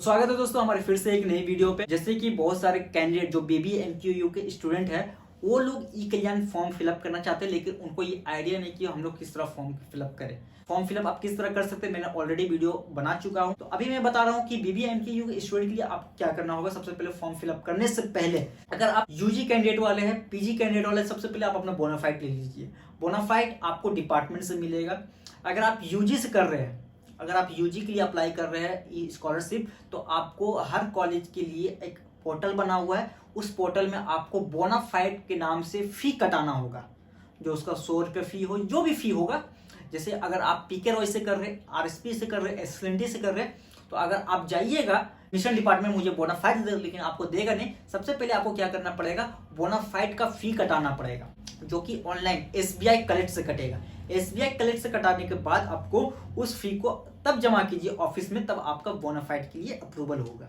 स्वागत है दोस्तों हमारे फिर से एक नई वीडियो पे। जैसे कि बहुत सारे कैंडिडेट जो BBMQU के स्टूडेंट हैं वो लोग ई कल्याण फॉर्म फिलअप करना चाहते हैं, लेकिन उनको ये आइडिया नहीं कि हम लोग किस तरह फॉर्म फिलअप करें। फॉर्म फिलअप आप किस तरह कर सकते हैं, मैंने ऑलरेडी वीडियो बना चुका हूं। तो अभी मैं बता रहा हूं कि BBMQU के स्टूडेंट के लिए आप क्या करना होगा। सबसे पहले फॉर्म फिलअप करने से पहले अगर आप यूजी कैंडिडेट वाले हैं, पीजी कैंडिडेट वाले, सबसे पहले आप अपना बोनाफाइड ले लीजिए। बोनाफाइड आपको डिपार्टमेंट से मिलेगा। अगर आप यूजी से कर रहे हैं, अगर आप यूजी के लिए अप्लाई कर रहे हैं ई स्कॉलरशिप, तो आपको हर कॉलेज के लिए एक पोर्टल बना हुआ है। उस पोर्टल में आपको बोनाफाइड के नाम से फी कटाना होगा, जो उसका 100 रुपये फी हो, जो भी फी होगा। जैसे अगर आप पीके रॉय से कर रहे हैं, आरएसपी से कर रहे हैं, एसएलएनटी से कर रहे हैं, तो अगर आप जाइएगा मिशन डिपार्टमेंट मुझे बोनाफाइड दे, लेकिन आपको देगा नहीं। सबसे पहले आपको क्या करना पड़ेगा, बोनाफाइड का फी कटाना पड़ेगा, जो कि ऑनलाइन एसबीआई कलेक्ट से कटेगा। एसबीआई कलेक्ट से कटाने के बाद आपको उस फी को तब जमा कीजिए ऑफिस में, तब आपका बोनाफाइड के लिए अप्रूवल होगा।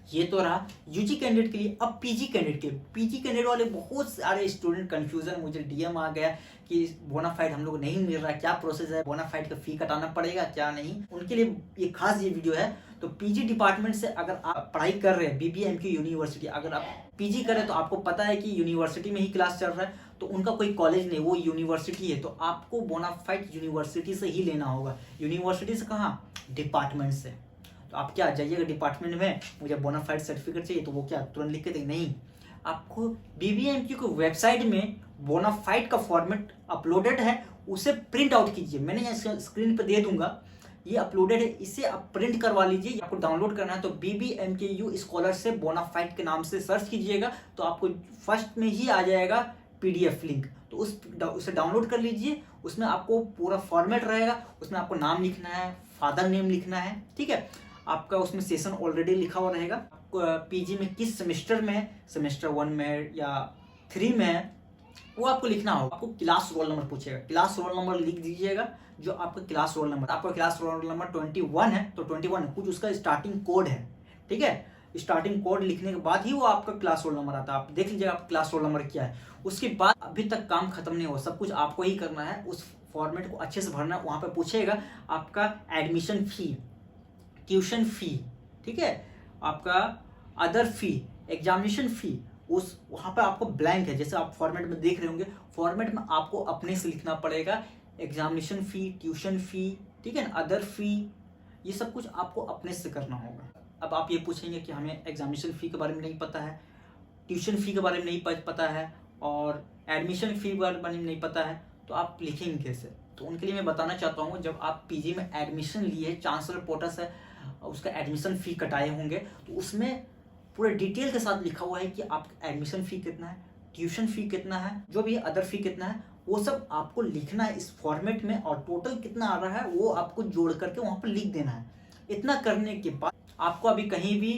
ये तो रहा यूजी कैंडिडेट के लिए। अब पीजी कैंडिडेट के लिए, पीजी कैंडिडेट वाले बहुत सारे स्टूडेंट कंफ्यूजन, मुझे डीएम आ गया कि बोनाफाइड हम लोग नहीं मिल रहा, क्या प्रोसेस है, बोनाफाइड का फी कटाना पड़ेगा क्या नहीं। उनके लिए ये खास ये वीडियो है। तो पीजी डिपार्टमेंट से अगर आप पढ़ाई कर रहे हैं BBMQ यूनिवर्सिटी, अगर आप पीजी करें तो आपको पता है कि यूनिवर्सिटी में ही क्लास चल रहा है, तो उनका कोई कॉलेज नहीं, वो यूनिवर्सिटी है। तो आपको बोनाफाइड यूनिवर्सिटी से ही लेना होगा। यूनिवर्सिटी से कहाँ, डिपार्टमेंट से। तो आप क्या जाइएगा डिपार्टमेंट में, मुझे बोनाफाइड सर्टिफिकेट चाहिए, तो वो क्या तुरंत लिख के देंगे? नहीं, आपको BBMQ की वेबसाइट में बोनाफाइड का फॉर्मेट अपलोडेड है, उसे प्रिंट आउट कीजिए। मैंने यहाँ स्क्रीन पर दे दूंगा, ये अपलोडेड है, इसे आप प्रिंट करवा लीजिए। आपको डाउनलोड करना है तो BBMQU स्कॉलर से बोनाफाइड के नाम से सर्च कीजिएगा, तो आपको फर्स्ट में ही आ जाएगा PDF लिंक। तो उसे डाउनलोड कर लीजिए। उसमें आपको पूरा फॉर्मेट रहेगा, उसमें आपको नाम लिखना है, फादर नेम लिखना है, ठीक है। आपका उसमें सेशन ऑलरेडी लिखा हुआ रहेगा। पीजी में किस सेमेस्टर में है, सेमेस्टर 1 में है या 3 में है, वो आपको लिखना होगा। आपको क्लास रोल नंबर पूछेगा, क्लास रोल नंबर लिख दीजिएगा। जो आपका क्लास रोल नंबर, आपका क्लास रोल नंबर 21 है तो 21 कुछ उसका स्टार्टिंग कोड है, ठीक है। स्टार्टिंग कोड लिखने के बाद ही वो आपका क्लास रोल नंबर आता है। आप देख लीजिएगा आपका क्लास रोल नंबर क्या है। उसके बाद अभी तक काम खत्म नहीं हुआ, सब कुछ आपको ही करना है। उस फॉर्मेट को अच्छे से भरना है। वहाँ पे पूछेगा आपका एडमिशन फी, ट्यूशन फी, ठीक है, आपका अदर फी, एग्जामिनेशन फी, उस वहाँ पे आपको ब्लैंक है। जैसे आप फॉर्मेट में देख रहे होंगे, फॉर्मेट में आपको अपने से लिखना पड़ेगा एग्जामिनेशन फी, ट्यूशन फी, ठीक है, अदर फी, ये सब कुछ आपको अपने से करना होगा। अब आप ये पूछेंगे कि हमें एग्जामिनेशन फी के बारे में नहीं पता है, ट्यूशन फी के बारे में नहीं पता है और एडमिशन फी के बारे में नहीं पता है, तो आप लिखेंगे कैसे? तो उनके लिए मैं बताना चाहता हूँ, जब आप पीजी में एडमिशन लिए, चांसलर पोर्टल से उसका एडमिशन फी कटाए होंगे, तो उसमें पूरे डिटेल के साथ लिखा हुआ है कि आपका एडमिशन फी कितना है, ट्यूशन फी कितना है, जो भी अदर फी कितना है, वो सब आपको लिखना है इस फॉर्मेट में। और टोटल कितना आ रहा है वो आपको जोड़ करके वहाँ पर लिख देना है। इतना करने के बाद आपको अभी कहीं भी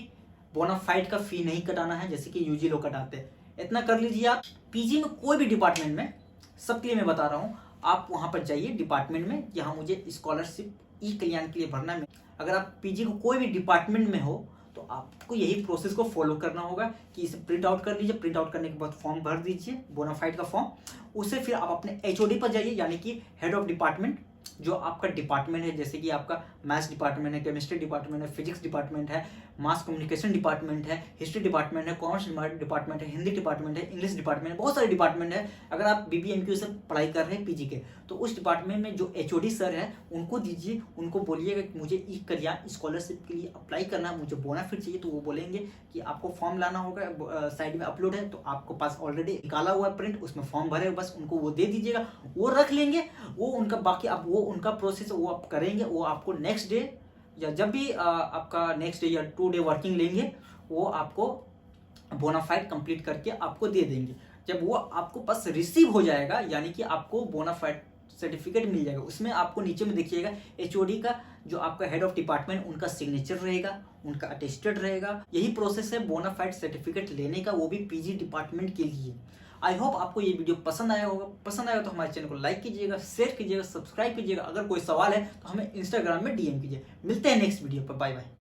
बोनाफाइड का फी नहीं कटाना है, जैसे कि यूजी लोग कटाते हैं। इतना कर लीजिए आप। पीजी में कोई भी डिपार्टमेंट में, सबके लिए मैं बता रहा हूँ, आप वहाँ पर जाइए डिपार्टमेंट में, यहाँ मुझे स्कॉलरशिप ई कल्याण के लिए भरना है। अगर आप पीजी को कोई भी डिपार्टमेंट में हो तो आपको यही प्रोसेस को फॉलो करना होगा कि इसे प्रिंट आउट कर लीजिए। प्रिंट आउट करने के बाद फॉर्म भर दीजिए, बोनाफाइड का फॉर्म। उससे फिर आप अपने HOD पर जाइए, यानी कि हेड ऑफ डिपार्टमेंट, जो आपका डिपार्टमेंट है। जैसे कि आपका मैथ्स डिपार्टमेंट है, केमिस्ट्री डिपार्टमेंट है, फिजिक्स डिपार्टमेंट है, मास कम्युनिकेशन डिपार्टमेंट है, हिस्ट्री डिपार्टमेंट है, कॉमर्स डिपार्टमेंट है, हिंदी डिपार्टमेंट है, इंग्लिश डिपार्टमेंट है, बहुत सारे डिपार्टमेंट है। अगर आप BBMQ से पढ़ाई कर रहे हैं पीजी के, तो उस डिपार्टमेंट में जो HOD सर है उनको दीजिए, उनको बोलिएगा कि मुझे ई कल्याण स्कॉलरशिप के लिए अप्लाई करना है, मुझे बोनाफाइड चाहिए। तो वो बोलेंगे कि आपको फॉर्म लाना होगा, साइड में अपलोड है, तो आपको पास ऑलरेडी निकाला हुआ प्रिंट, उसमें फॉर्म भरे, बस उनको वो दे दीजिएगा, वो रख लेंगे। वो उनका बाकी अब वो उनका प्रोसेस वो आप करेंगे। वो आपको नेक्स्ट डे या जब भी आपका नेक्स्ट डे या 2 डे वर्किंग लेंगे, वो आपको बोनाफाइड कंप्लीट करके आपको दे देंगे। जब वो आपको पास रिसीव हो जाएगा, यानी कि आपको बोनाफाइड सर्टिफिकेट मिल जाएगा, उसमें आपको नीचे में देखिएगा HOD का, जो आपका हेड ऑफ डिपार्टमेंट, उनका सिग्नेचर रहेगा, उनका अटेस्टेड रहेगा। यही प्रोसेस है बोनाफाइड सर्टिफिकेट लेने का, वो भी पीजी डिपार्टमेंट के लिए। आई होप आपको ये वीडियो पसंद आया होगा। पसंद आया तो हमारे चैनल को लाइक कीजिएगा, शेयर कीजिएगा, सब्सक्राइब कीजिएगा। अगर कोई सवाल है तो हमें इंस्टाग्राम में DM कीजिए। मिलते हैं नेक्स्ट वीडियो पर। Bye bye.